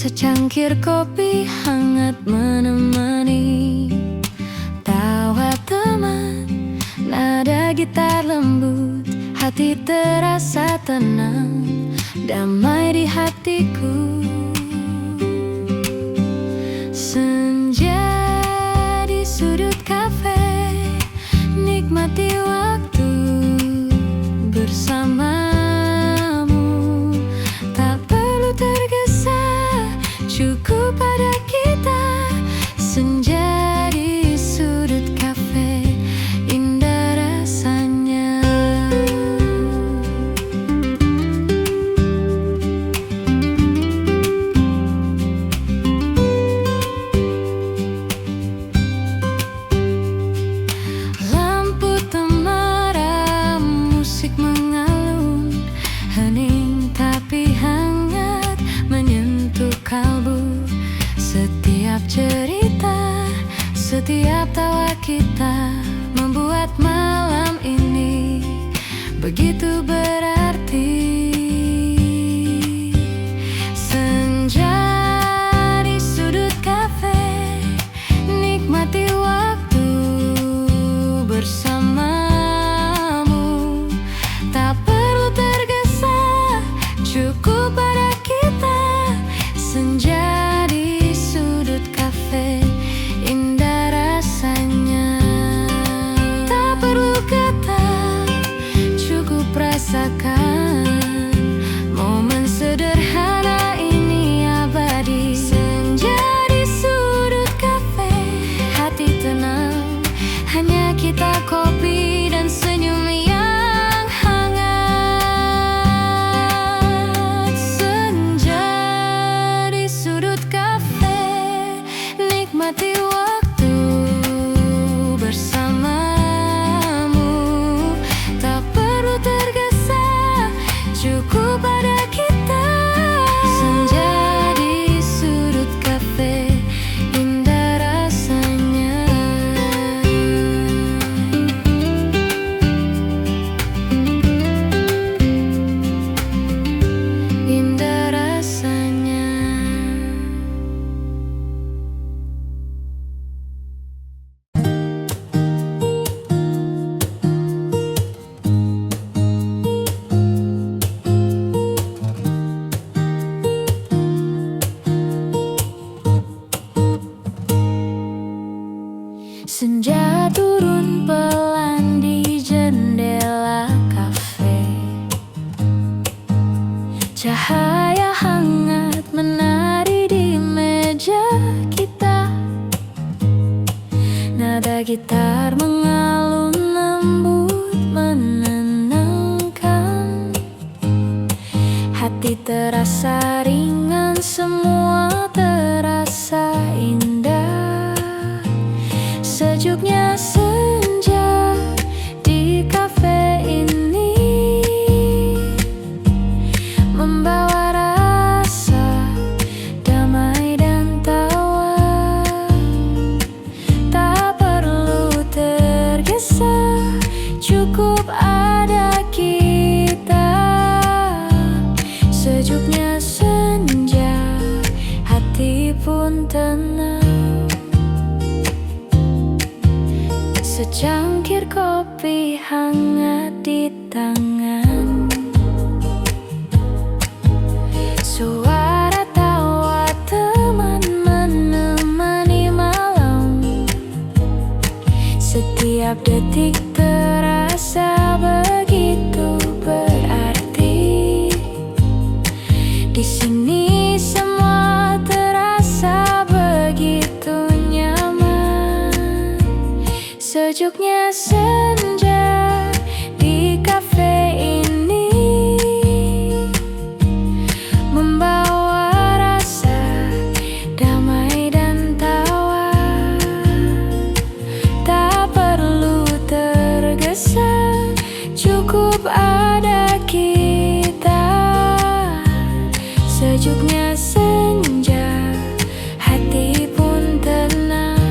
Secangkir kopi hangat menemani tawa teman, nada gitar lembut, hati terasa tenang, damai di hatiku. Senja di sudut kafe, nikmati waktu bersamamu. Tak perlu tergesa, cukup pada kita. Senja di sudut kafe, indah rasanya. Lampu temaram, musik mengalun, hening tapi hangat menyentuh kalbu. Setiap cerita, setiap tawa kita membuat malam ini begitu berarti. Senja di sudut kafe, nikmati waktu bersamamu. Tak perlu tergesa, cukup pada kita. Senja di sudut kafe, indah rasanya. Tak perlu kata, cukup rasakan. Momen sederhana ini abadi. Senja di sudut kafe, hati tenang, hanya kita, kopi dan senyum yang hangat. Senja di sudut kafe, nikmati waktu bersamamu. Tak perlu tergesa, cukup pada kita. Senja di sudut kafe, indah rasanya. Indah rasanya. Senja turun pelan di jendela kafe, cahaya hangat menari di meja kita. Nada gitar mengalun lembut menenangkan, hati terasa ringan, semua terasa indah. Sejuknya senja di kafe ini membawa rasa damai dan tawa. Tak perlu tergesa, cukup ada kita. Sejuknya senja, hati pun tenang. Secangkir kopi hangat di tangan, suara tawa teman menemani malam. Setiap detik terasa begitu berarti. Di sini semua terasa begitu nyaman. Sejuknya senja di kafe ini membawa rasa damai dan tawa. Tak perlu tergesa, cukup ada kita. Sejuknya senja, hati pun tenang.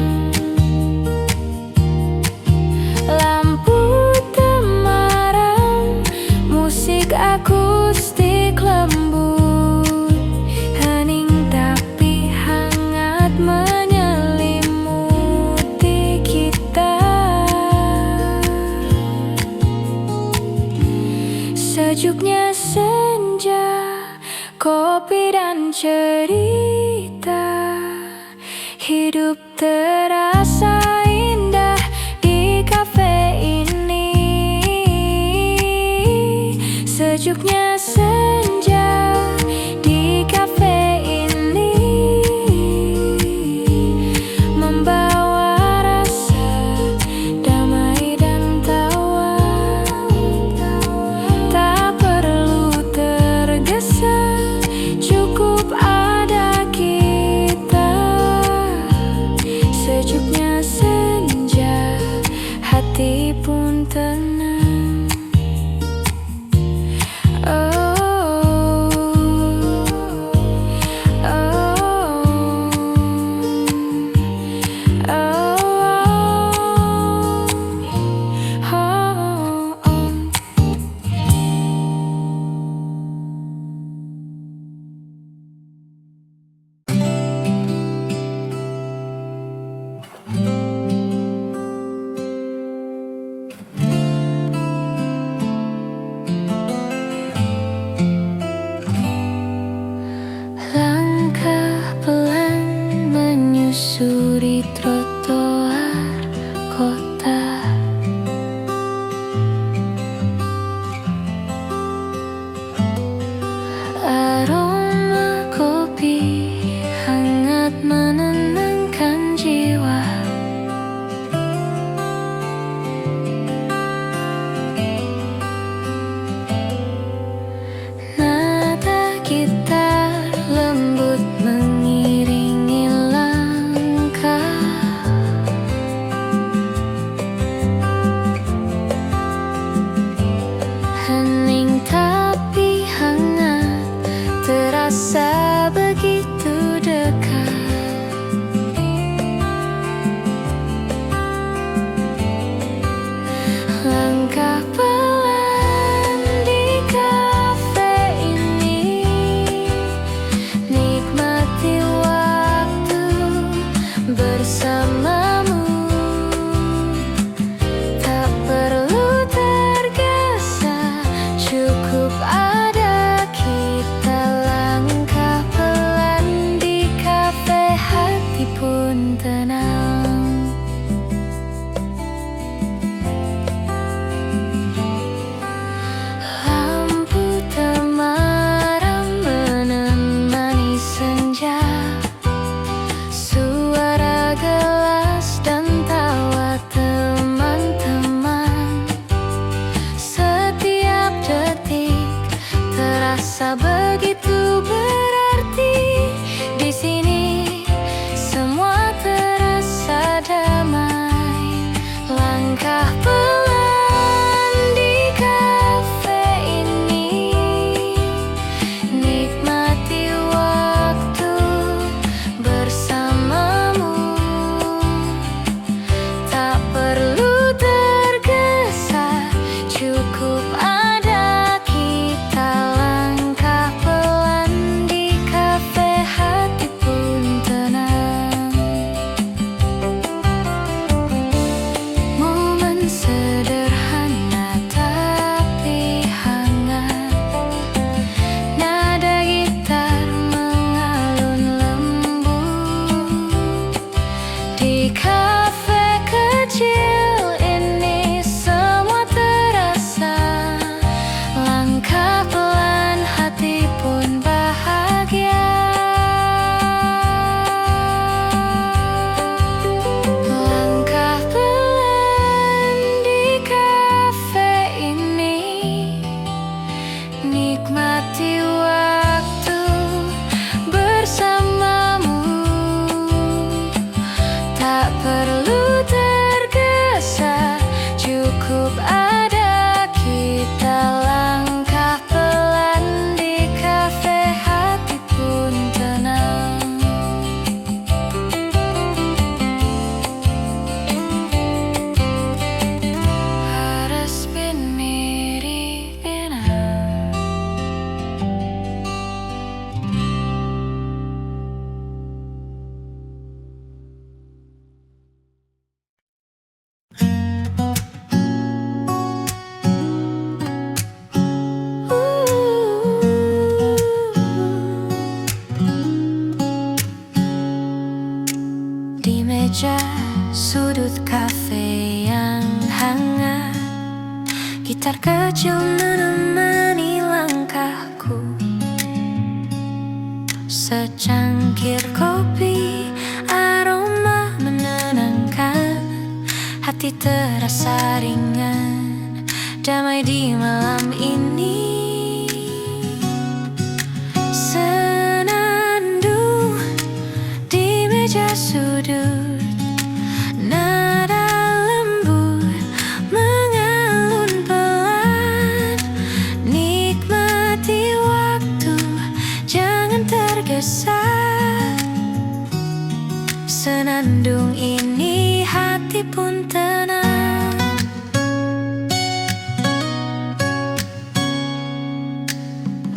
Lampu temaram, musik akustik lembut, hening tapi kopi dan cerita. Hidup terasa indah di kafe ini. Sejuknya senja di kafe ini membawa rasa damai dan tawa. Tak perlu tergesa, cukup ada kita. Sejuknya senja, hati pun tenang. Langkah pelan menyusuri trotoar kota. Aroma kopi hangat menenangkan jiwa. Nada gitar lembut mengiringi langkah. Hening tapi hangat, terasa begitu dekat. Langkah pelan di kafe ini, nikmati waktu bersamamu. Tak perlu tergesa, cukup ada kita. Langkah meja sudut kafe yang hangat, gitar kecil menemani langkahku. Secangkir kopi, aroma menenangkan, hati terasa ringan, damai di malam ini. Senandung di meja sudut, nada lembut mengalun pelan. Nikmati waktu, jangan tergesa. Senandung ini hati pun tenang.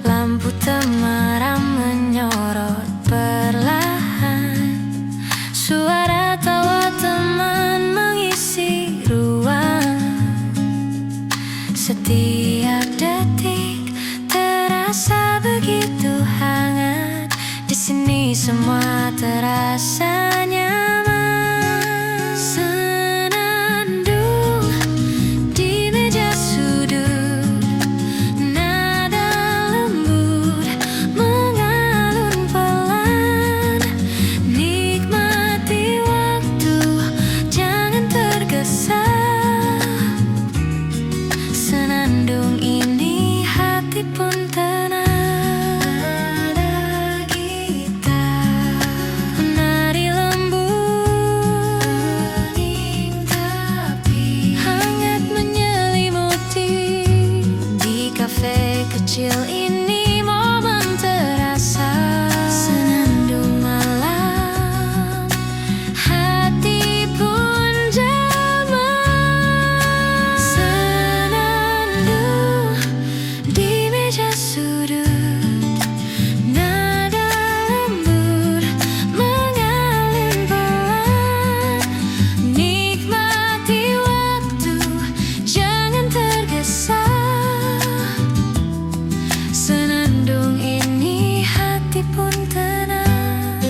Lampu temaram menyorot perlahan, suara tawa teman mengisi ruang. Setiap detik terasa begitu hangat, di sini semua terasa nyaman. Senandung di meja sudut, nada lembut mengalun pelan. Nikmati waktu, jangan tergesa. Senandung ini hati pun tenang. Kecil ini momen terasa. Senandung malam, hati pun damai. Senandung di meja sudut, nada lembut mengalun pelan. Nikmati waktu, jangan tergesa. Senandung ini hati pun tenang.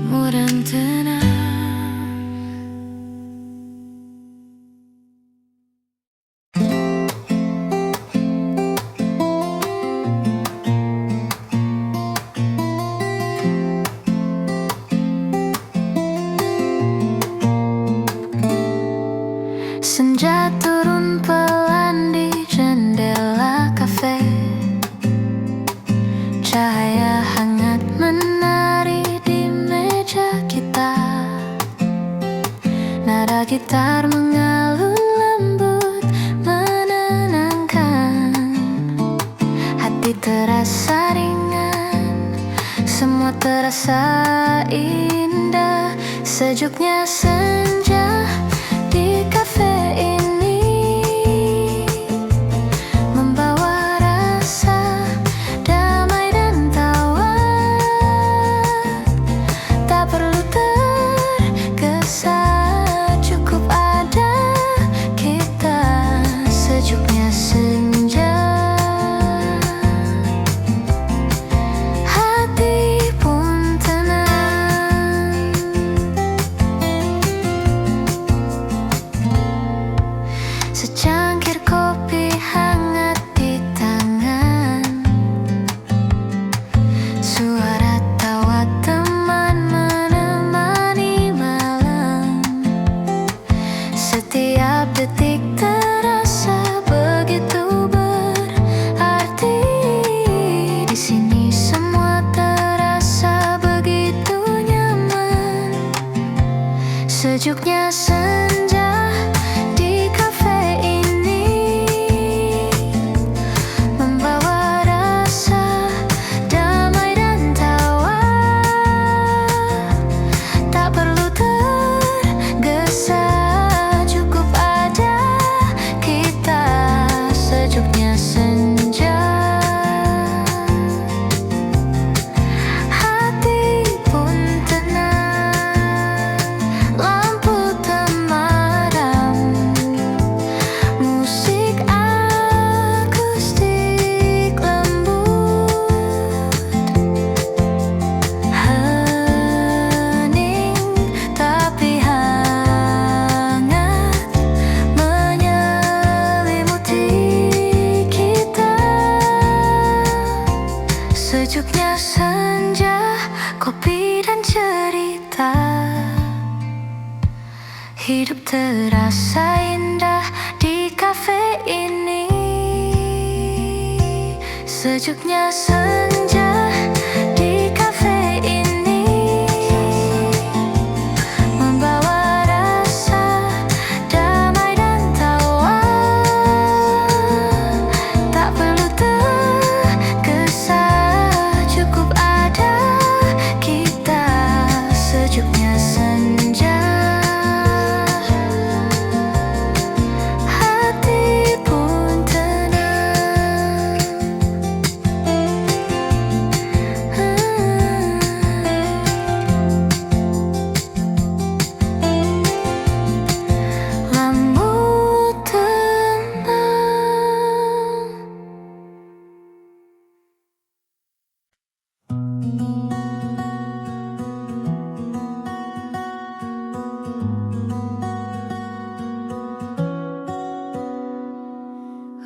Mudah tenang. Senja turun pelan di jendela kafe, cahaya hangat menari di meja kita. Nada gitar mengalun lembut menenangkan, hati terasa ringan, semua terasa indah. Sejuknya senja di kafe ini membawa rasa damai dan tawa. Tak perlu tergesa, cukup ada kita. Sejuknya senja, hati pun tenang. Secangkir kopi hangat di tangan, suara tawa teman menemani malam. Setiap detik terasa begitu berarti, di sini semua terasa begitu nyaman. Sejuknya senja di kafe ini membawa rasa damai dan tawa. Tak perlu tergesa, cukup ada terasa indah di kafe ini. Sejuknya senja di kafe ini membawa rasa damai dan tawa. Tak perlu tergesa, cukup ada kita. Sejuknya senja, hati pun tenang. Lembut tenang.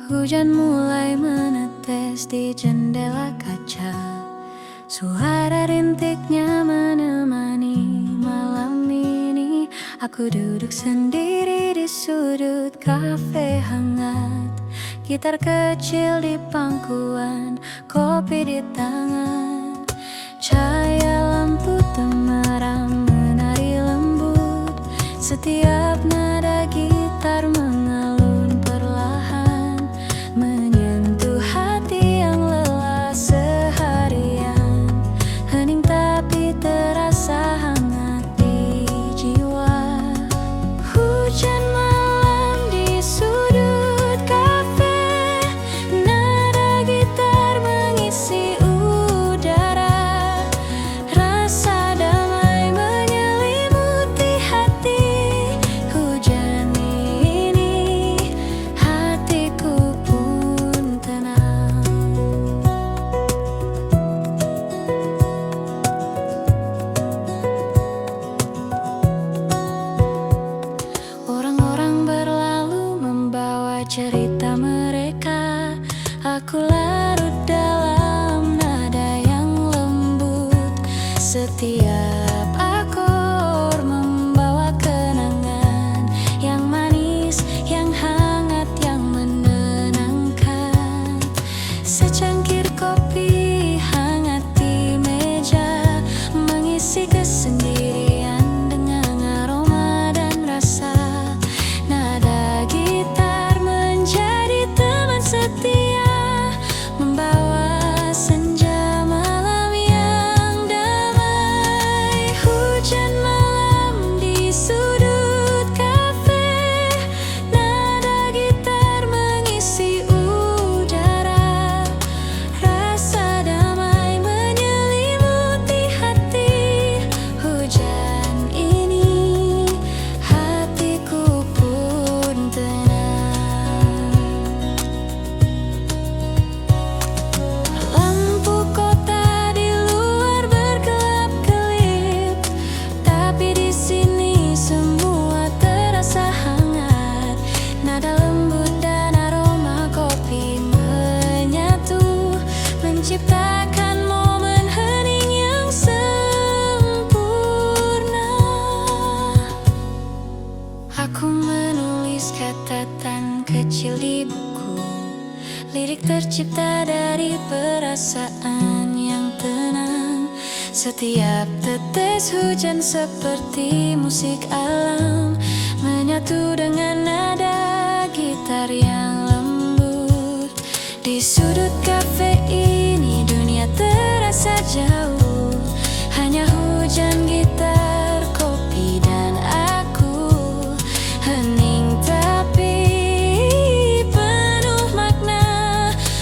Hujan mulai menetes di jendela kaca. Suara rintiknya menemani malam ini. Aku duduk sendiri di sudut kafe hangat. Gitar kecil di pangkuan, kopi di tangan. Cahaya lampu temerang menari lembut. Setiap nada gitar mengalun perlahan, menyentuh hati yang lelah seharian. Hening tapi terasa hangat di jiwa. Hujan malam di sudut kafe, nada gitar mengisi udara. Rasa damai menyelimuti hati. Hujan ini, hatiku pun tenang. Orang-orang berlalu membawa cerita mereka. Aku larut dalam nada yang lembut. Setiap akor membawa kenangan yang manis, yang hangat, yang menenangkan. Secangkir kopi hangat di meja, mengisi kesendirian dengan aroma dan rasa. Nada gitar menjadi teman setia, membawa senja malam yang damai. Hujan malam di sudut kafe, nada gitar mengisi udara. Rasa damai menyelimuti hati. Hujan ini, hatiku pun tenang. Lampu kota di luar berkelap-kelip, tapi di sini semua terasa hangat. Nada lembut dan aroma kopi menyatu, menciptakan momen hening yang sempurna. Aku menulis catatan kecil di buku. Lirik tercipta dari perasaan yang tenang. Setiap tetes hujan seperti musik alam, menyatu dengan nada gitar yang lembut. Di sudut kafe ini dunia terasa jauh. Hanya hujan, gitar, kopi, dan aku. Hening tapi penuh makna.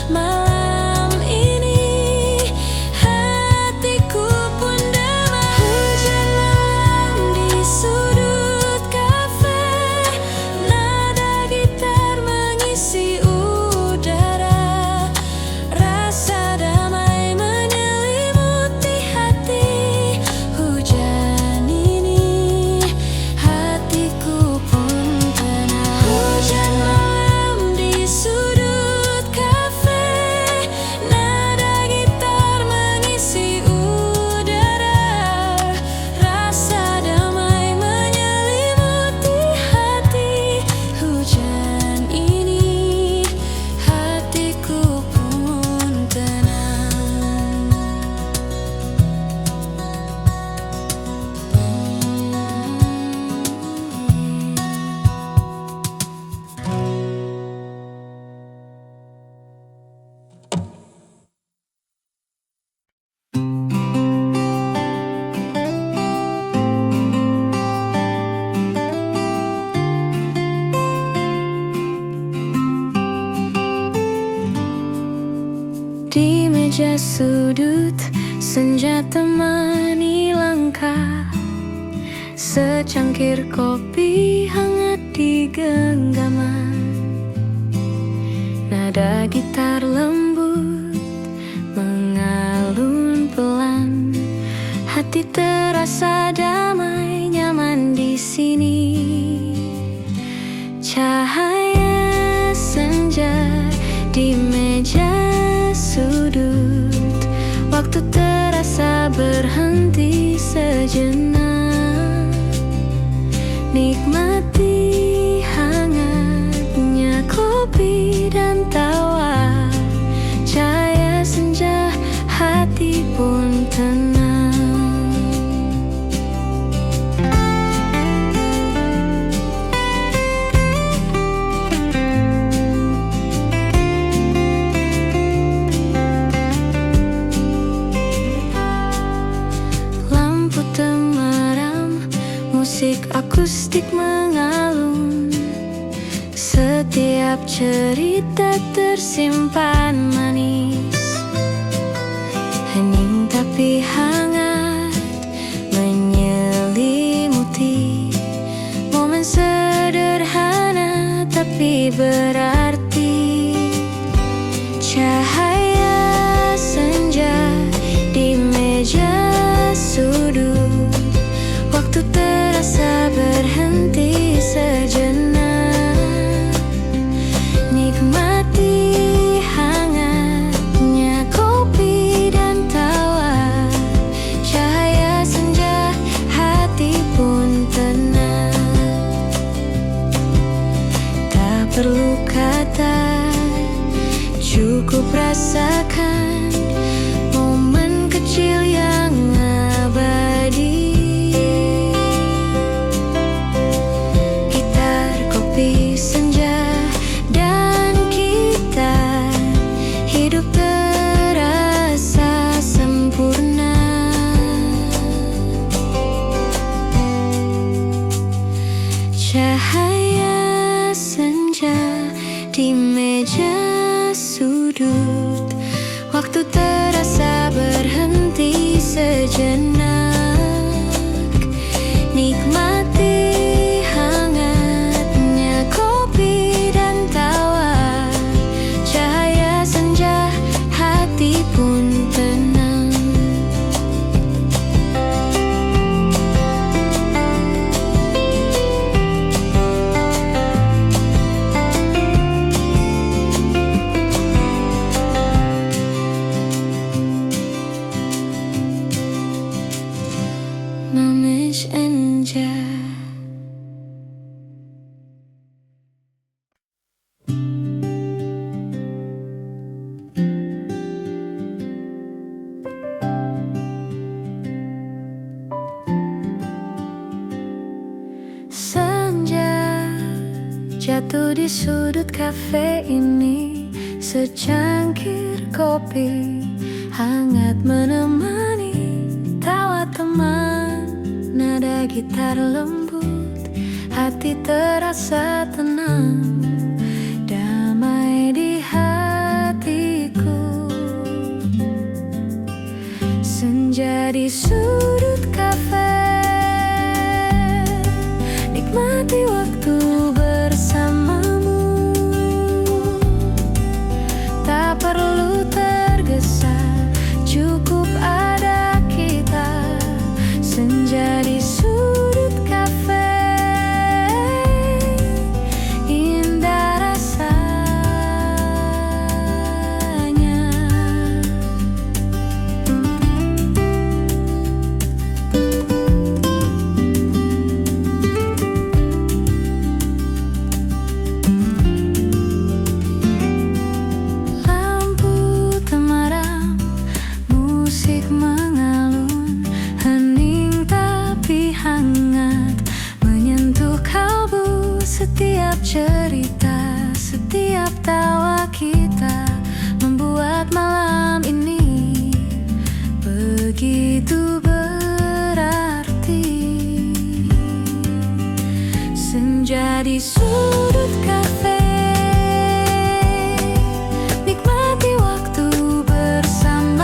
Malam ini, hatiku pun damai. Hujan malam di sudut kafe, nada gitar mengisi udara. Rasa damai menyelimuti hati. Hujan ini, hatiku pun tenang. meja sudut, senja temani langkah. Secangkir kopi hangat di genggaman. Nada gitar lembut mengalun pelan. Hati terasa damai, nyaman di sini. Cahaya senja di meja sudut, waktu terasa berhenti sejenak. Nikmati hangatnya kopi dan tawa. Cahaya senja, hati pun tenang. Musik akustik mengalun, setiap cerita tersimpan manis. Hening tapi hangat menyelimuti, momen sederhana tapi berarti. Cahaya senja di meja sudut, waktu terasa berhenti sejenak. Nikmati hangatnya kopi dan tawa. Cahaya senja, hati pun tenang. Tak perlu kata, cukup rasakan momen kecil yang abadi. Cahaya senja di meja sudut, waktu terasa berhenti sejenak. Nikmati hangatnya kopi dan tawa. Cahaya senja, hati pun tenang. Mamis Enja. Senja jatuh di sudut kafe ini, secangkir kopi hangat menemani tawa teman. Nada gitar lembut, hati terasa tenang. Damai di hatiku. Senja di sudut kafe, nikmati waktu bersamamu. Tak perlu tergesa, cukup ada kita. Senja di sudut kafe, indah rasanya. Lampu temaram, musik mengalun, hening tapi hangat menyentuh kalbu. Setiap cerita, setiap tawa kita membuat malam ini begitu berarti. Senja di sudut kafe, nikmati waktu bersama.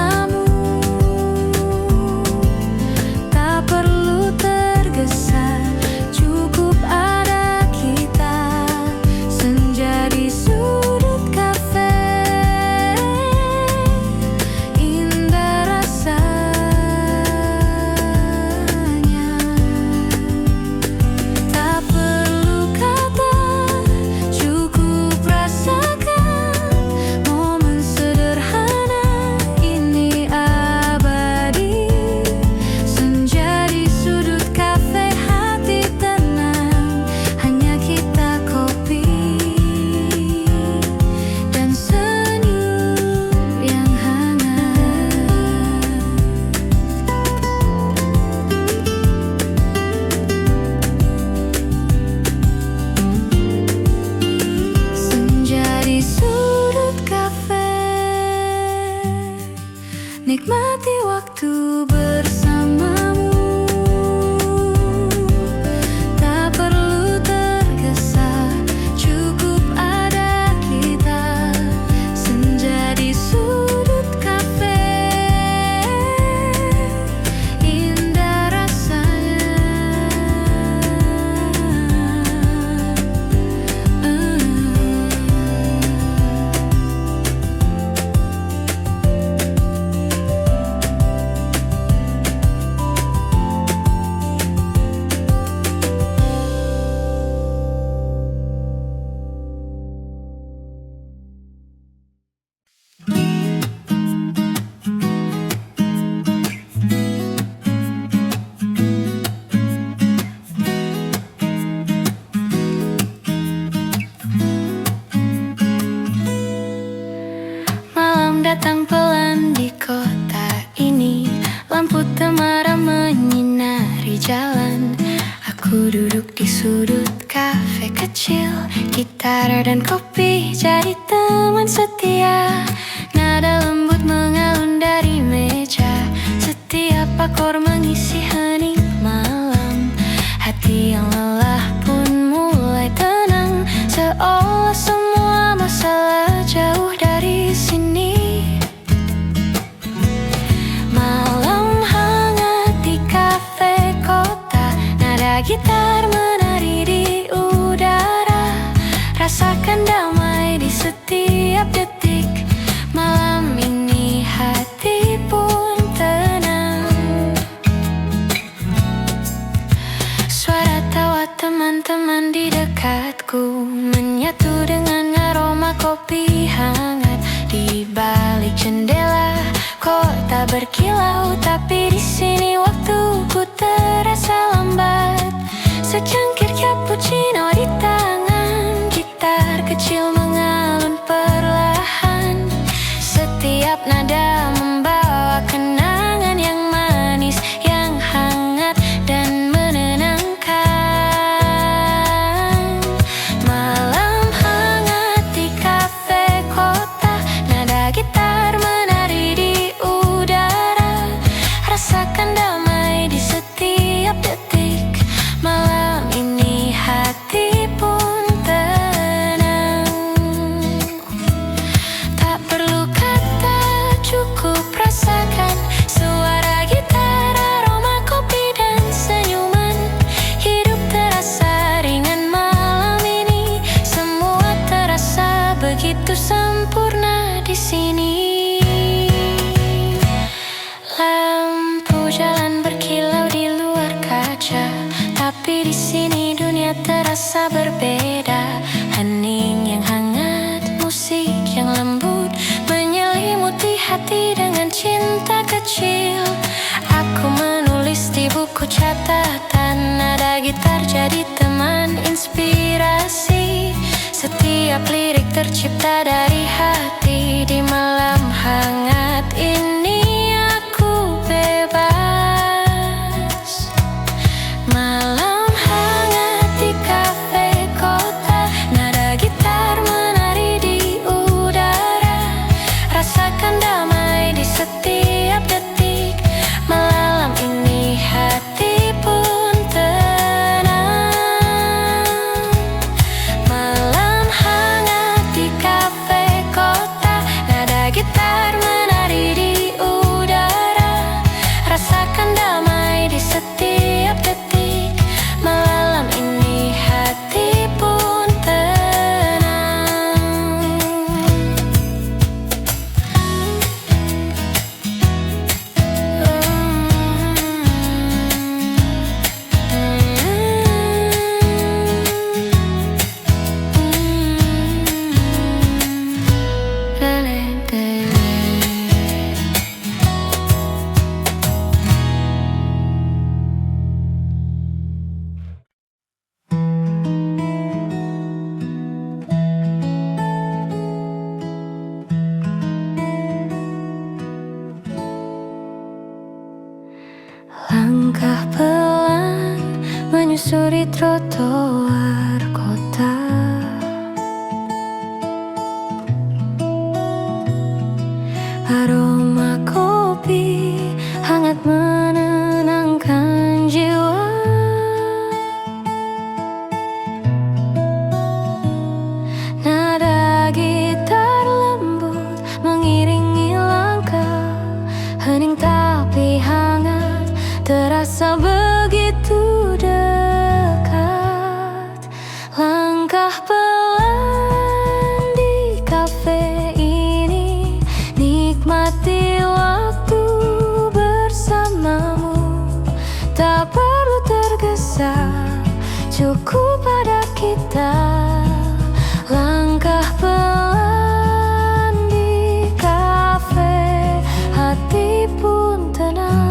kecil. Gitar dan kopi jadi teman setia. Nada lembut mengalun dari meja. Setiap akor mengisi hening malam. Hati yang lelah pun mulai tenang, seolah semua masalah jauh dari sini. Malam hangat di kafe kota, nada gitar menari di udara. Rasakan damai di setiap detik. Malam ini hati pun tenang. Suara tawa teman-teman di dekatku menyatu dengan aroma kopi hangat. Di balik jendela kota berkilau, tapi di sini waktuku terasa lambat. Secangkir cappuccino di tangan, gitar kecil mengalun perlahan. Setiap nada membawa kenangan yang manis, yang hangat dan menenangkan. Malam hangat di kafe kota, nada gitar menari di udara. Rasakan damai di setiap detik. Malam ini hati pun tenang. Tak perlu kata, cukup rasakan suara gitar, aroma kopi dan senyuman. Hidup terasa ringan malam ini. Semua terasa begitu sempurna di sini. Lampu jalan berkilau di luar kaca, tapi di sini dunia terasa berbeda. Hening yang hangat, musik yang lembut menyelimuti hati dengan cinta kecil. Aku menulis di buku catatan, nada gitar jadi teman inspirasi. Setiap lirik tercipta dari hati. Di malam hangat ini aku bebas. Malam hangat di kafe kota, nada gitar menari di udara. Rasakan damai di setiap detik. Malam ini hati pun tenang. Malam hangat di kafe kota, nada gitar menari di udara. Rasakan damai di setiap detik. Malam ini hati pun tenang. Langkah pelan menyusuri trotoar kota. Aroma kopi hangat menenangkan jiwa. Nada gitar lembut mengiringi langkah. Hening tapi hangat, terasa begitu dekat. Langkah pelan di kafe ini, nikmati waktu bersamamu. Tak perlu tergesa, cukup ada kita. Langkah pelan di kafe, hati pun tenang.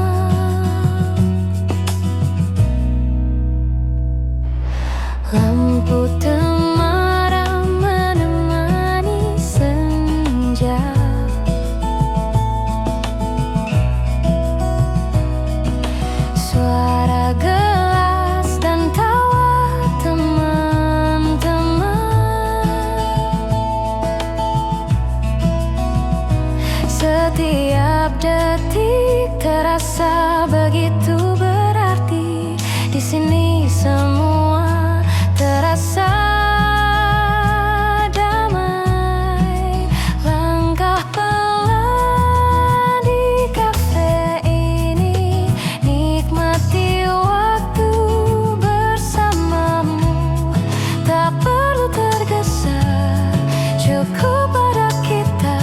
Lampu temaram menemani senja. Suara gelas dan tawa teman-teman. tak perlu tergesa, cukup pada kita.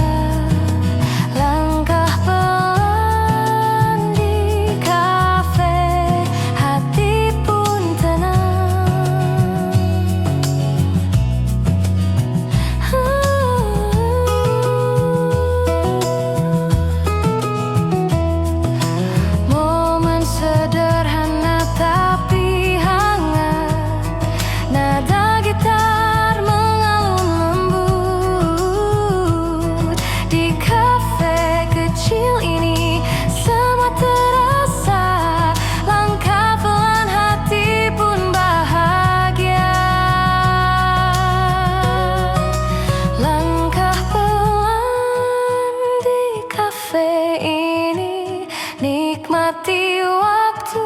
Langkah pelan di kafe, hati pun tenang. Momen sederhana tapi hangat, nada gitar mengalun lembut. Di kafe kecil ini semua terasa, langkah pelan hati pun bahagia. Langkah pelan di kafe ini, nikmati waktu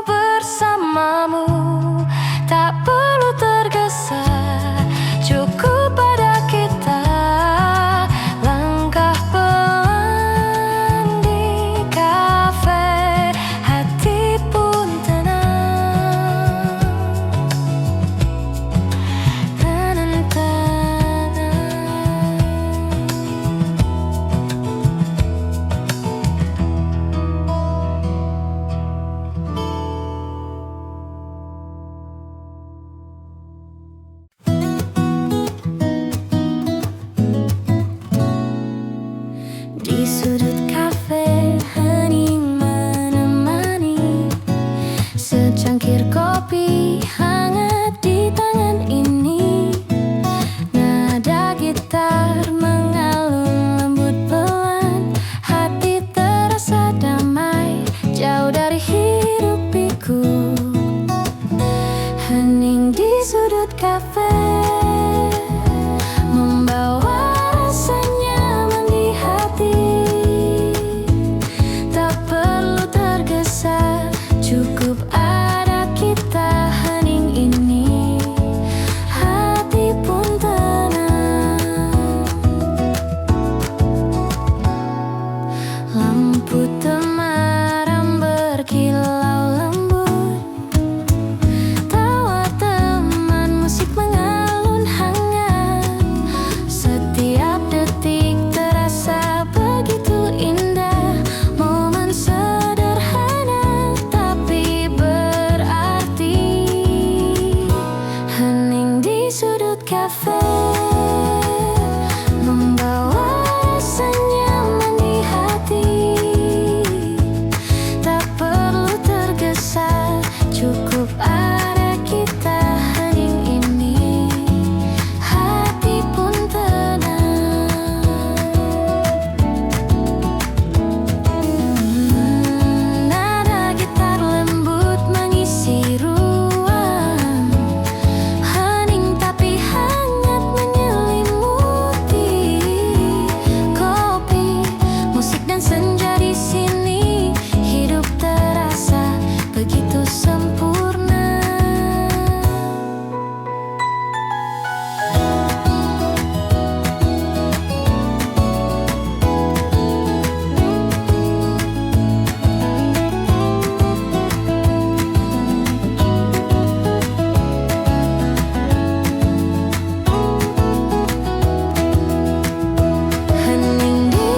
bersamamu. Tak perlu tergesa, cukup pada kita. Langkah pelan di kafe, hati pun tenang. Di sudut kafe hening menemani, secangkir kopi hangat di tangan ini. Nada gitar mengalun lembut pelan, hati terasa damai, jauh dari hiruk pikuk. Hening di sudut kafe, membawa rasa nyaman di hati. Tak perlu tergesa, cukup ada kita. Hening ini, hati pun tenang. Lampu temaram berkilau lembut, tawa teman musik mengalun hangat. Setiap detik terasa begitu indah, momen sederhana tapi berarti. Hening di sudut kafe, membawa rasa nyaman di hati. Tak perlu tergesa, cukup ada kita. Hening ini, hati pun tenang. Nada gitar lembut mengisi ruang, hening tapi hangat menyelimuti. Kopi, musik dan senja di sini, hidup terasa begitu sempurna. Hening di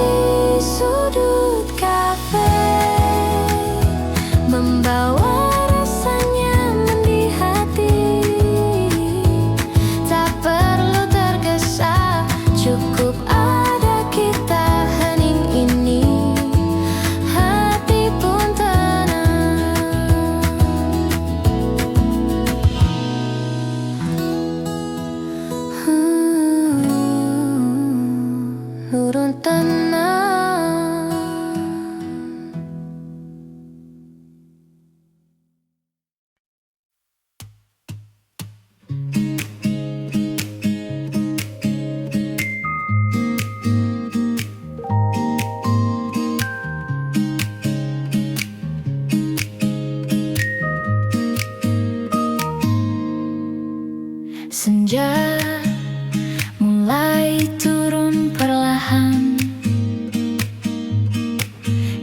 sudut kafe, membawa rasa nyaman di hati. Tak perlu tergesa, cukup ada kita. Hening ini, hati pun tenang. Nurun tenang. Senja mulai turun perlahan,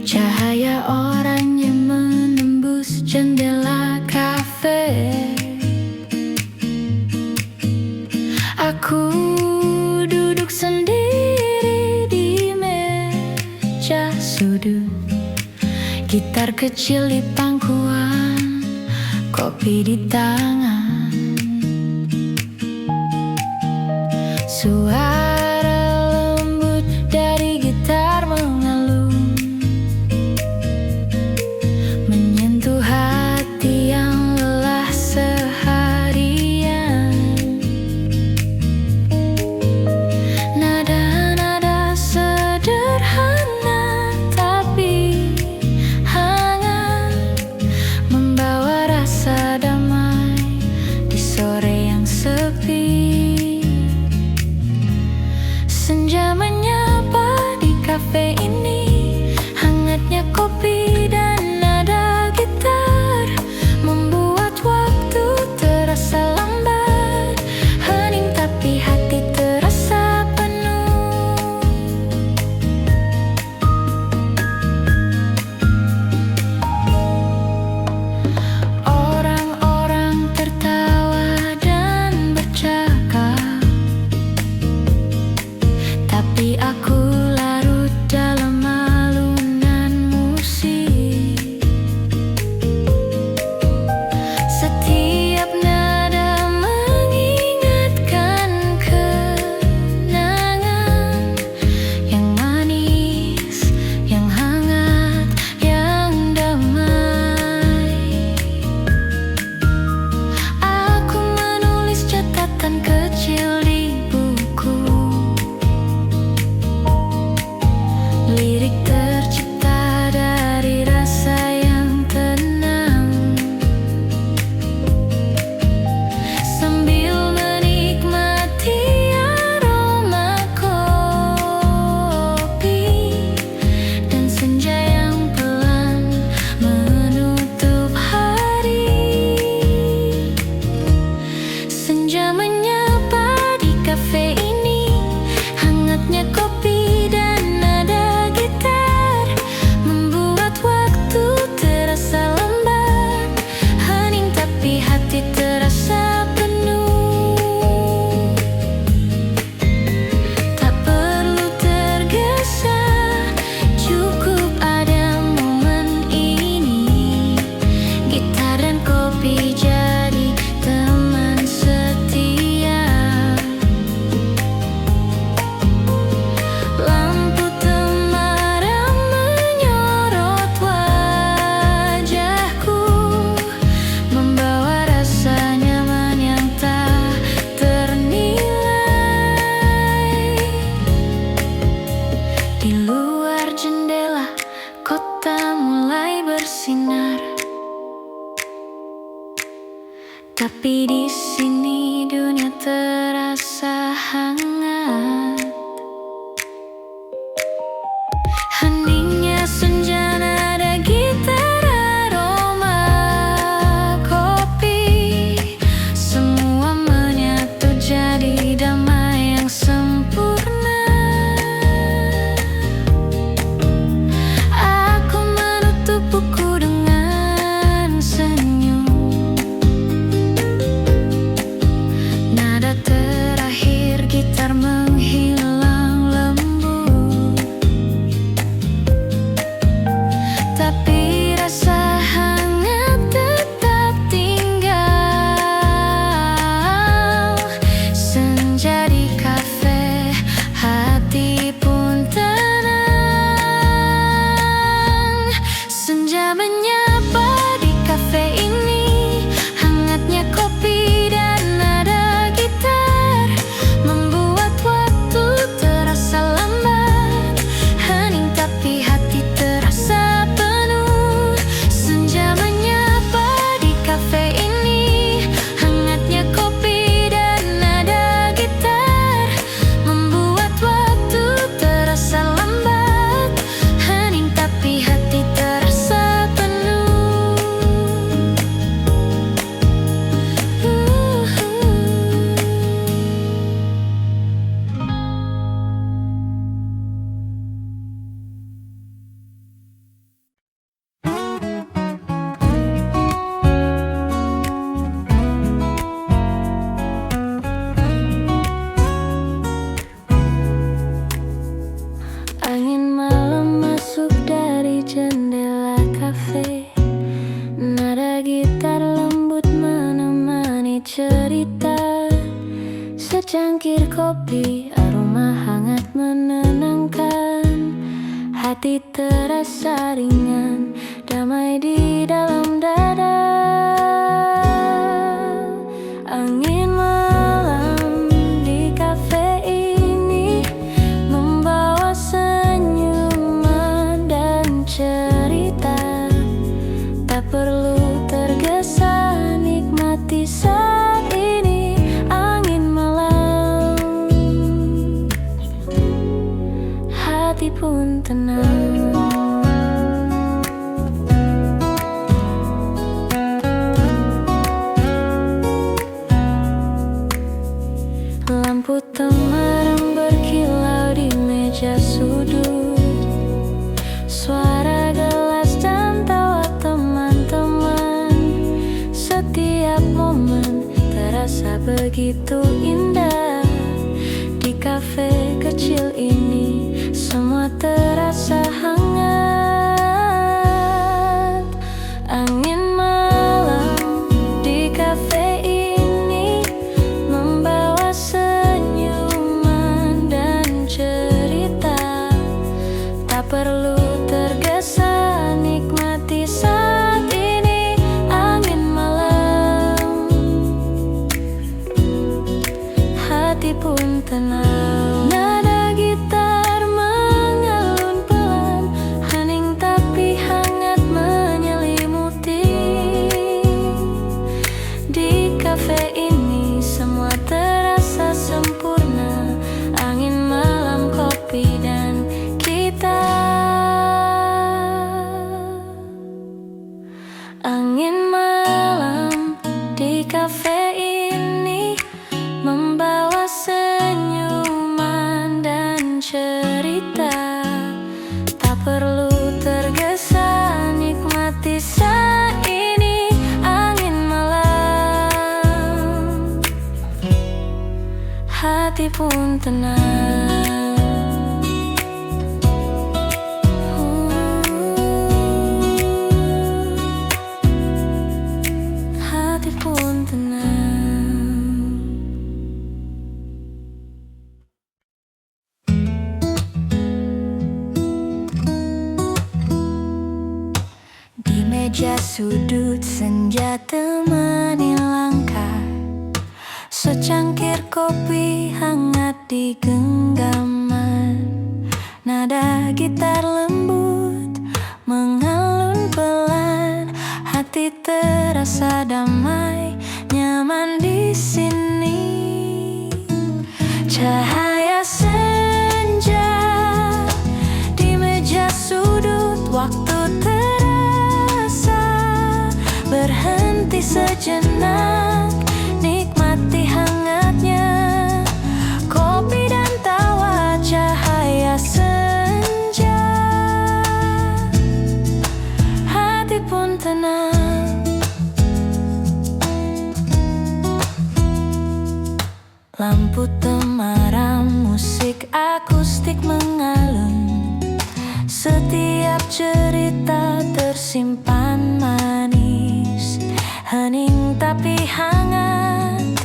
cahaya oranye menembus jendela kafe. Aku duduk sendiri di meja sudut, gitar kecil di pangkuan, kopi di tangan. Suara lembut dari gitar mengalun, menyentuh hati yang lelah seharian. Nada-nada sederhana tapi hangat, membawa rasa damai di sore yang sepi. Senja menyapa di kafe ini, hangatnya kopi dan nada gitar membuat waktu terasa lambat, hening tapi hati terasa penuh. Orang-orang tertawa dan bercakap, tapi aku larut dalam alunan musik. Setiap nada mengingatkan kenangan yang manis, yang hangat, yang damai. Aku menulis catatan kecil di buku, lirik tercipta dari rasa yang tenang, sambil menikmati aroma kopi dan senja yang pelan menutup hari. Senja menyapa di kafe ini, hangatnya kopi dan nada gitar membuat waktu terasa lambat, hening tapi hati terasa penuh. Tak perlu tergesa, cukup ada momen ini. Gitar dan kopi jadi teman setia. Lampu temaram menyorot wajahku, membawa rasa nyaman yang tak ternilai. Di luar jendela, kota mulai bersinar, tapi di sini dunia terasa hangat. Heningnya senja, nada gitar, aroma kopi, semua menyatu jadi damai yang sempurna. Aku menutup buku dengan senyum, nada terakhir gitar Secangkir kopi, aroma hangat menenangkan. Hati terasa ringan, damai di dalam dada. Angin malam di kafe ini membawa senyuman dan cerita. Tak perlu tergesa, nikmati saat ini. Angin malam, hati pun tenang. Lampu temaram berkilau di meja sudut. Suara gelas dan tawa teman-teman. Setiap momen terasa begitu indah. Di kafe kecil ini semua terasa hangat. Angin malam di kafe ini membawa senyuman dan cerita. Tak perlu tergesa, nikmati saat ini. Angin malam, hati pun tenang. Nada gitar mengalun pelan, hening tapi hangat menyelimuti. Di kafe ini semua terasa sempurna. Angin malam, kopi dan kita. Angin malam di kafe ini membawa senyuman dan cerita. Tak perlu tergesa, nikmati saat ini. Angin malam, hati pun tenang. Hati pun tenang. Di meja sudut senja temani langkah. Secangkir kopi hangat di genggaman. Nada gitar lembut mengalun pelan. Hati terasa damai, nyaman di sini. Cahaya senja di meja sudut, waktu terasa berhenti sejenak. Nikmati hangatnya kopi dan tawa, cahaya senja. Hati pun tenang. Lampu temaram, musik akustik mengalun. Setiap cerita tersimpan manis, hening tapi hangat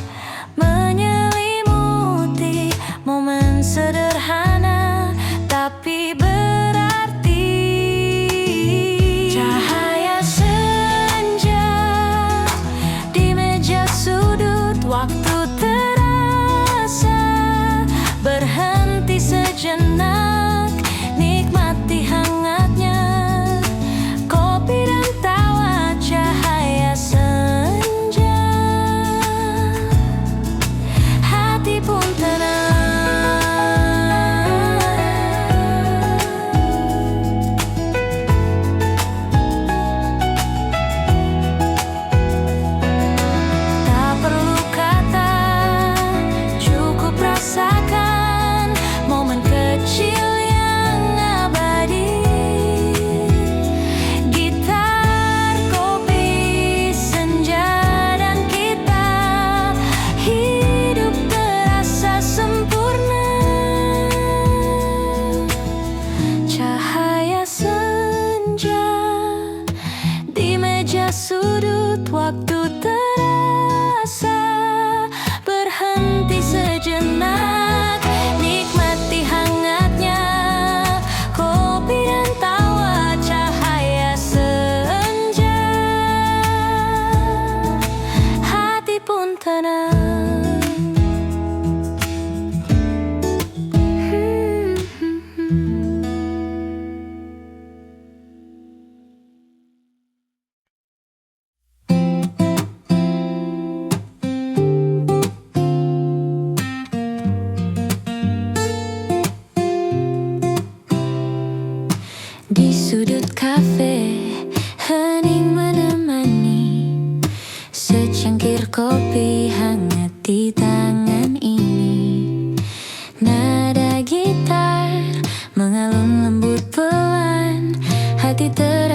menyelimuti. Momen sederhana tapi berarti. Cahaya senja di meja sudut, waktu terasa berhenti sejenak. Nikmati hangatnya kopi dan tawa, cahaya senja.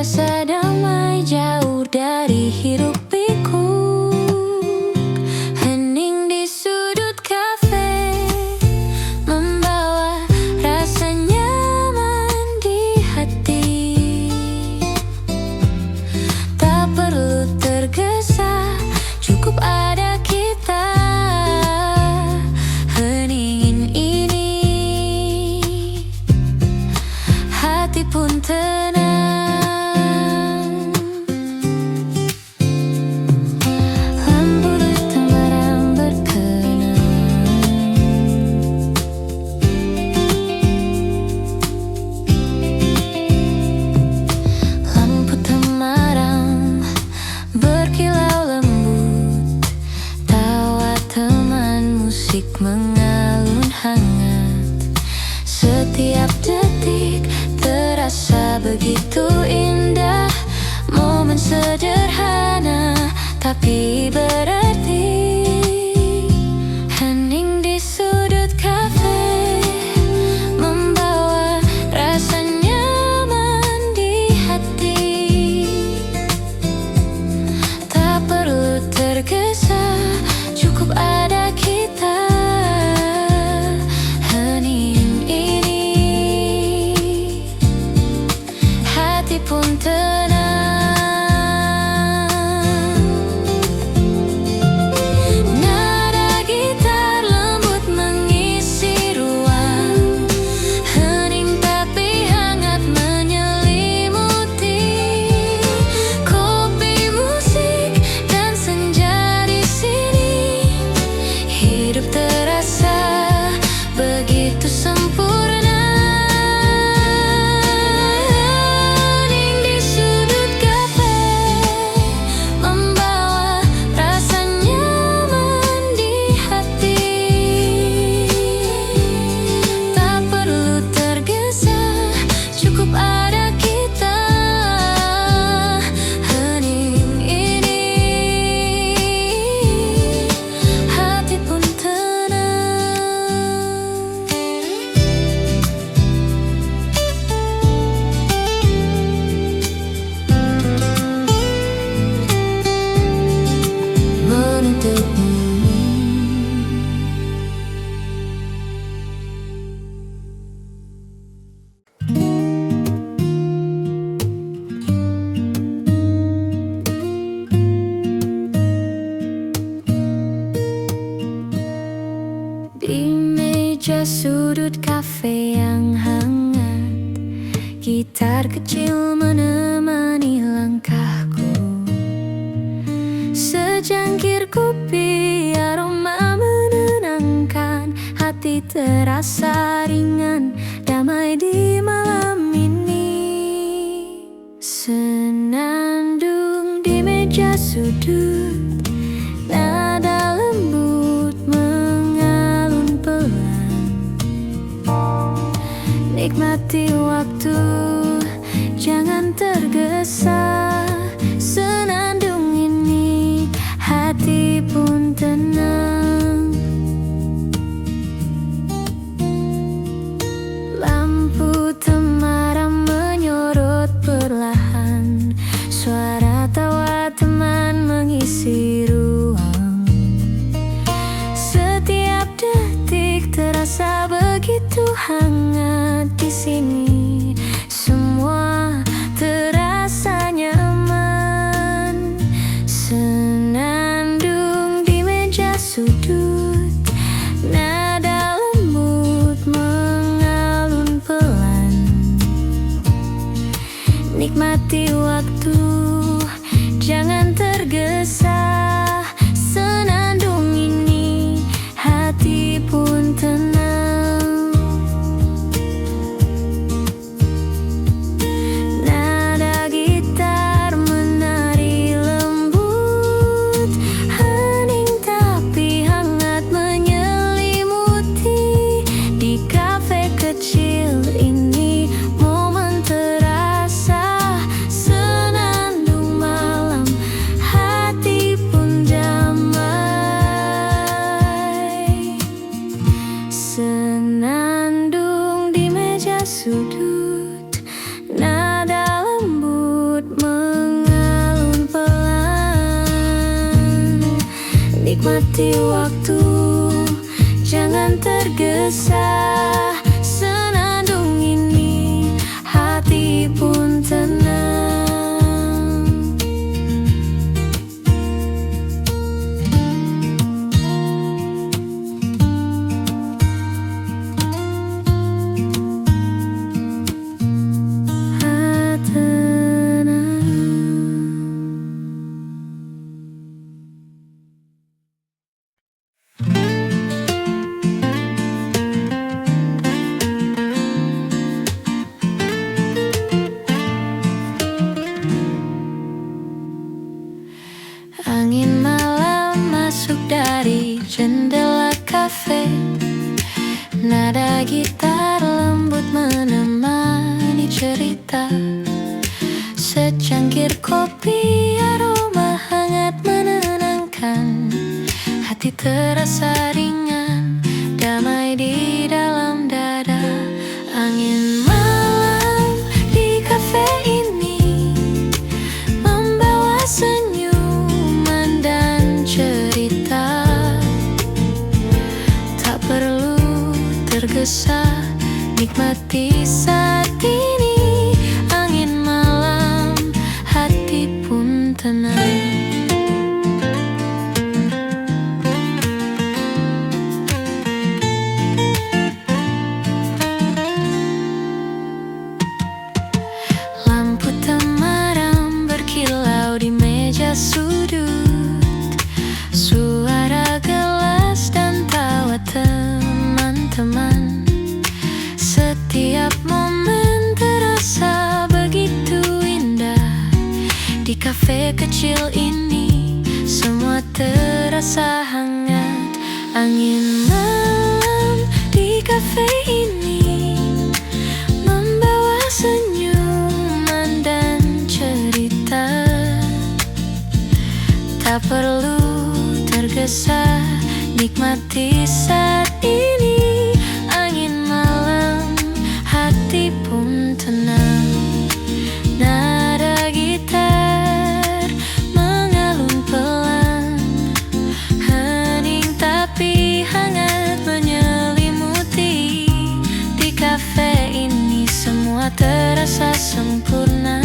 terasa damai jauh dari hiruk pikuk. Hening di sudut kafe membawa rasa nyaman di hati. Tak perlu tergesa, cukup ada kita. Heningin ini, hati pun tenang. Lampu hitam malam berkenang. Lampu temaram berkilau lembut. Tawa teman, musik mengalun hangat. Setiap detik terasa begitu indah. Momen sederhana tapi berarti. Hening di sudut kafe membawa rasa nyaman di hati. Tak perlu tergesa, cukup ada kita. Hening ini, hati pun tenang. Nada gitar lembut mengisi ruang. Hening tapi hangat menyelimuti. Kopi, musik, dan senja di sini. Hidup terasa begitu sempurna. Hening di sudut kafe membawa rasa nyaman di hati. Tak perlu tergesa, cukup ada kita. Hening ini, hati pun tenang. Menutupmu. Di meja sudut kafe yang hangat, gitar kecil menemani langkahku. Secangkir kopi, aroma menenangkan. Hati terasa ringan, damai di malam ini. Senandung di meja sudut, nada lembut mengalun pelan. Nikmati waktu, jangan tergesa. Senandung ini, hati pun tenang. Lampu temaram menyorot perlahan. Suara tawa teman mengisi ruang. Setiap detik terasa begitu hangat di sini. Semua terasa nyaman. Senandung di meja sudut, nada lembut mengalun pelan. Nikmati waktu, jangan tergesa. Senandung ini, hati pun tenang. Nada gitar menari lembut. Hening tapi hangat menyelimuti. Di kafe kecil ini, momen terasa. Senandung malam, hati pun damai. Senandung di meja sudut, nada lembut nikmati waktu, jangan tergesa. Senandung ini hati pun tenang. Angin malam masuk dari jendela kafe, nada gitar lembut menemani cerita. Secangkir kopi aroma hangat menenangkan, hati terasa ringan, damai di dalam dada. Angin malam di kafe ini membawa senyuman dan cerita. Tak perlu tergesa, nikmati saat ini. Angin malam, hati pun tenang. Lampu temaram berkilau di meja sudut, suara gelas dan tawa teman-teman. Setiap momen terasa begitu indah. Di kafe kecil ini semua terasa hangat. Angin malam di kafe ini membawa senyuman dan cerita. Tak perlu tergesa, nikmati saat ini. Angin malam, hati pun tenang. Nada gitar mengalun pelan, hening tapi hangat menyelimuti. Di kafe ini semua terasa sempurna.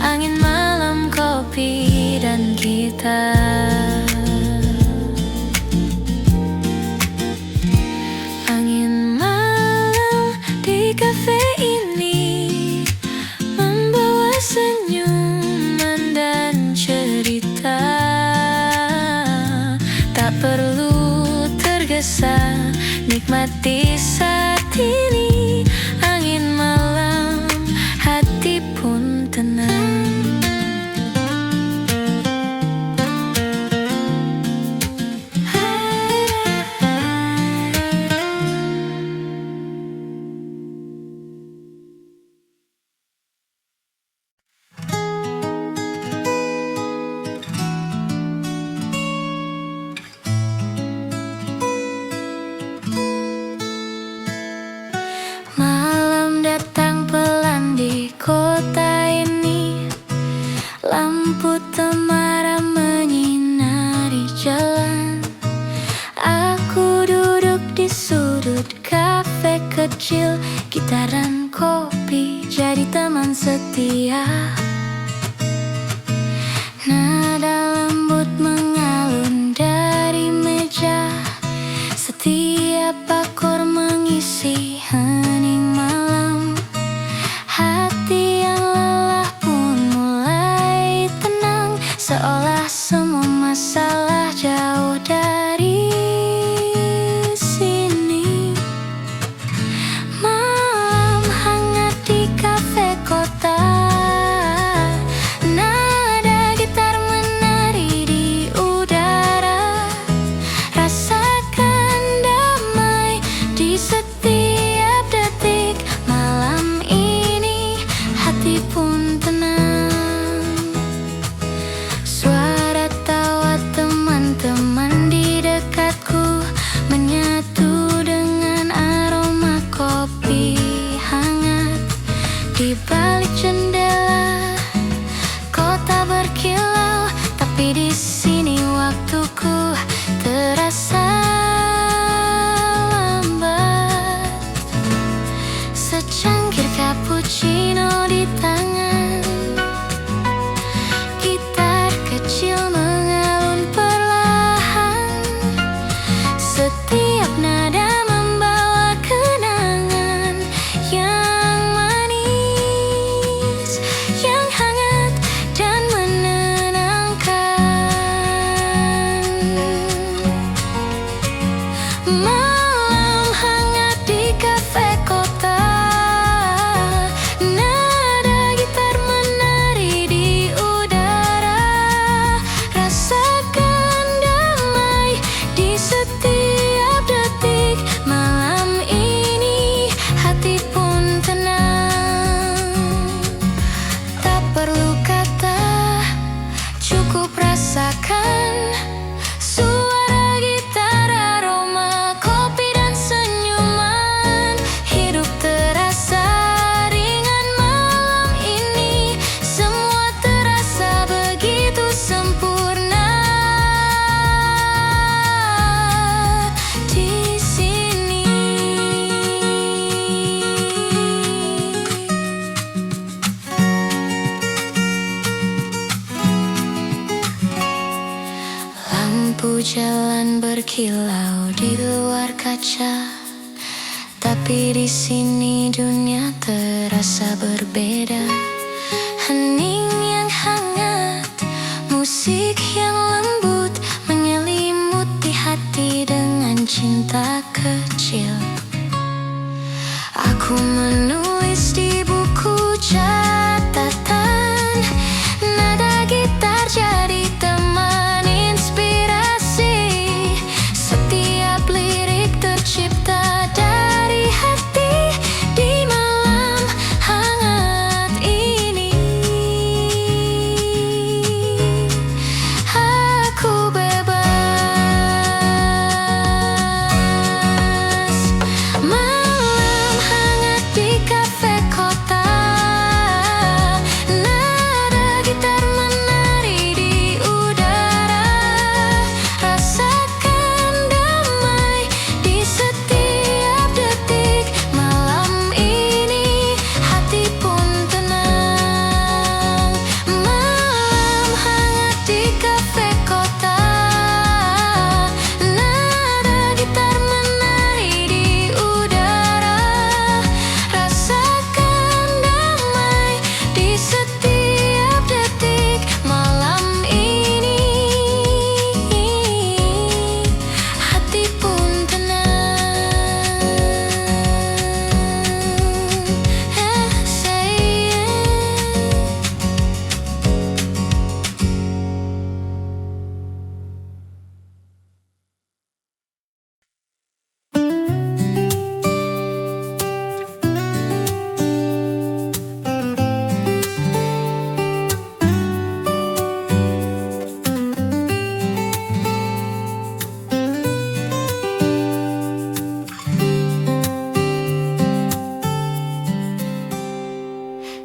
Angin malam, kopi dan gitar. Angin malam di kafe ini membawa senyuman dan cerita. Tak perlu tergesa, nikmati saat ini. Angin malam, hati pun tenang. Malam datang pelan di kota ini, lampu temaram menyinari jalan. Aku duduk di sudut kafe kecil, gitar dan kopi jadi teman setia. Nada lembut mengalun dari meja, setiap akor mengisi hening malam. Hati yang lelah pun mulai tenang, seolah semua masalah jauh dari sini. Malam hangat di kafe kota, nada gitar menari di udara. Rasakan damai di setiap detik. berkilau di luar kaca, tapi di sini dunia terasa berbeda. Hening yang hangat, musik yang lembut, menyelimuti hati dengan cinta kecil. Aku menulis di buku catatan, nada gitar jadi teman inspirasi. Setiap lirik tercipta dari hati di malam hangat ini. Aku bebas. Malam hangat di kafe kota, nada gitar menari di udara. Rasakan damai di setiap detik. Malam ini hati pun tenang. Malam hangat di kafe kota, nada gitar menari di udara. Rasakan damai di setiap detik. Malam ini hati pun tenang.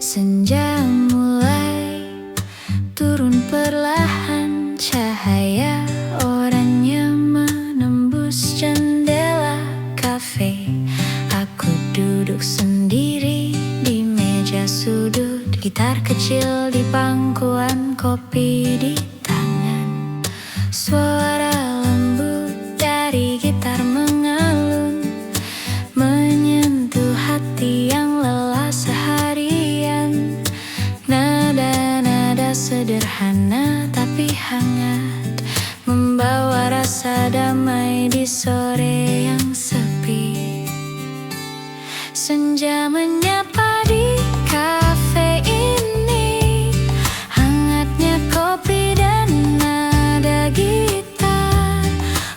Senja mulai turun perlahan, cahaya oranye menembus jendela kafe. Aku duduk sendiri di meja sudut, gitar kecil di pangkuan, kopi di tangan. Suara lembut dari gitar mengalun, menyentuh hati yang lelah seharian. Nada-nada sederhana tapi hangat, membawa rasa damai di sore yang sepi. Senja menyapa di kafe ini, hangatnya kopi dan nada gitar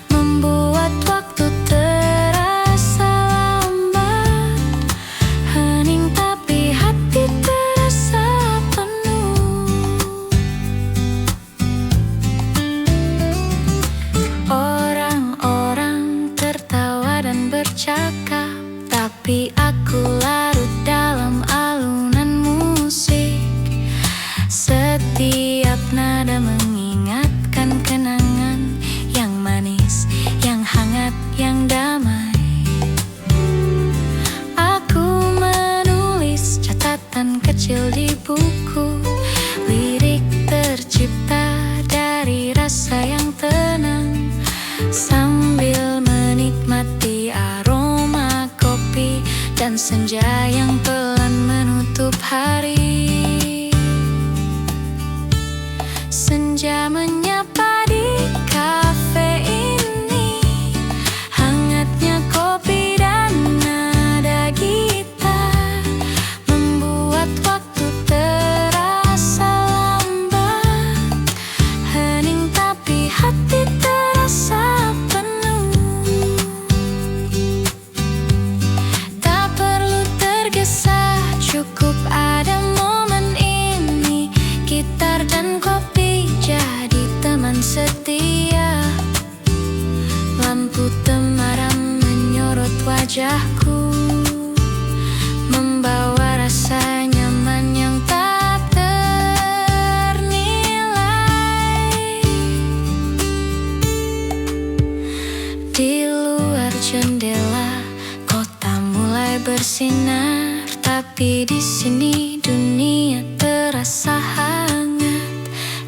membuat waktu terasa lambat. Hening tapi hati terasa penuh. Orang-orang tertawa dan bercakap, tapi aku larut dalam alunan musik. Setiap nada mengingatkan kenangan yang manis, yang hangat, yang damai. Aku menulis catatan kecil di buku, lirik tercipta dari rasa yang tenang, sambil menikmati aroma kopi dan senja yang pelan menutup hari. Senja menyapa di kafe ini, hangatnya kopi dan nada gitar membuat waktu terasa lambat. Hening tapi hati terasa penuh. Tak perlu tergesa, cukup ada momen ini. Gitar dan kopi jadi teman setia. Lampu temaram menyorot wajahku, membawa rasa nyaman yang tak ternilai. Di luar jendela, kota mulai bersinar, tapi di sini dunia terasa hangat.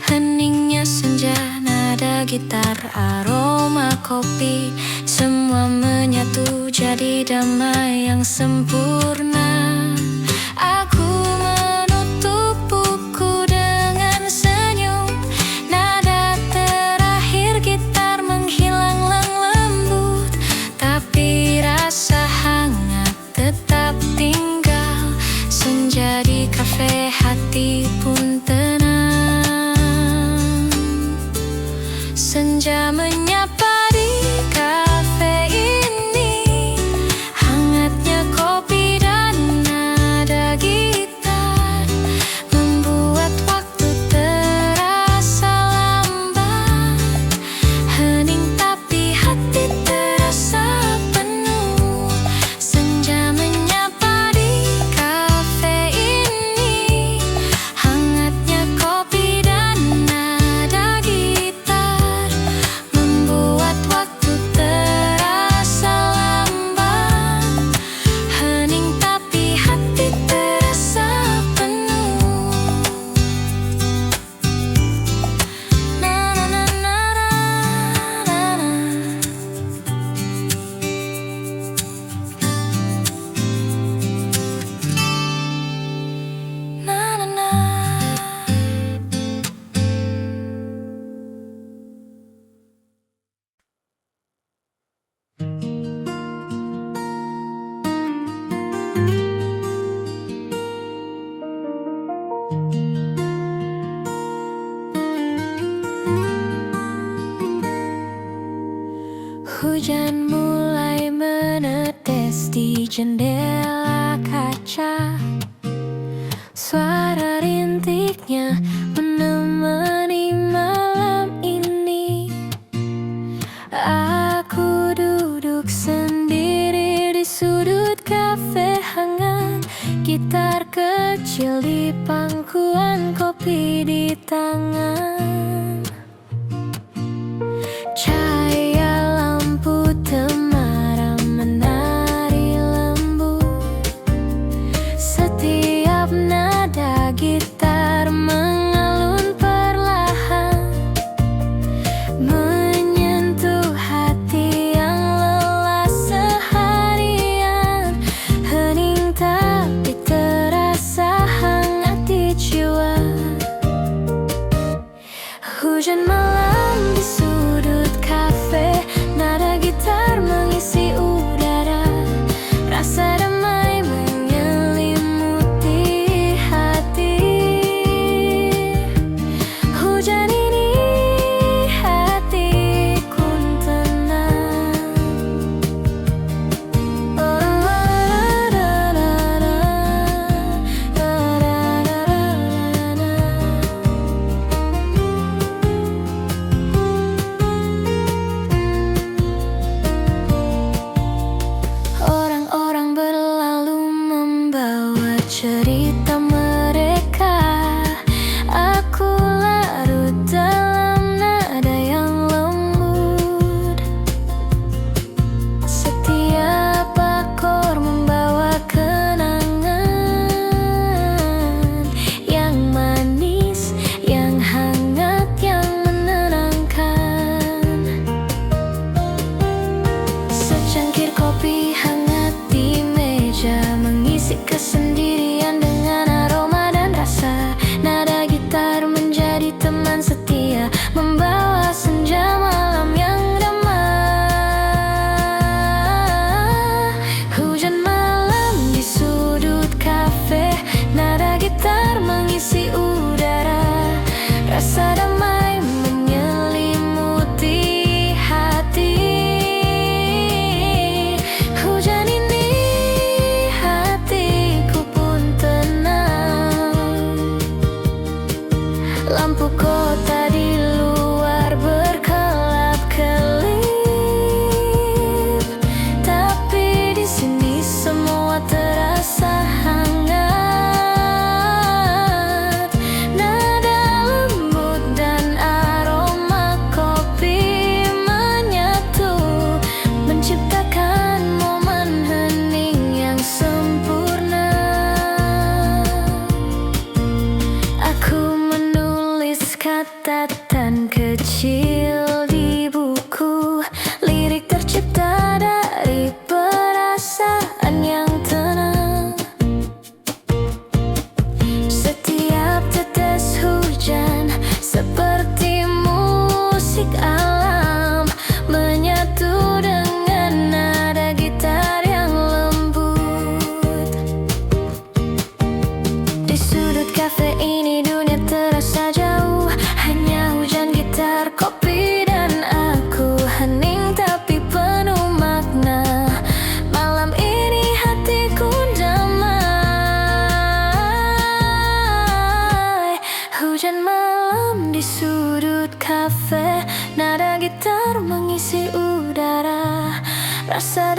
Heningnya senja, nada gitar, aroma kopi, semua menyatu jadi damai yang sempurna. Aku menutup buku dengan senyum, nada terakhir gitar menghilang lembut, tapi rasa hangat tetap tinggal. Senja di kafe, hati pun tenang. Senja menyapa di kafe ini, hangatnya kopi dan nada gitar membuat waktu terasa lambat. Hening tapi hati terasa penuh. Senja menyapa di kafe ini, hangatnya kopi dan nada gitar membuat waktu terasa lambat. Hening tapi hati terasa penuh. Na na na na na na. Na na na. Hujan mulai menetes di jendela kaca. Suara rintiknya menemani malam ini. Aku duduk sendiri di sudut kafe hangat, gitar kecil di pangkuan, kopi di tangan. Cahaya lampu temaram menari lembut. Setiap nada gitar mengalun perlahan, menyentuh hati yang lelah seharian. Hening tapi terasa hangat di jiwa. Rasa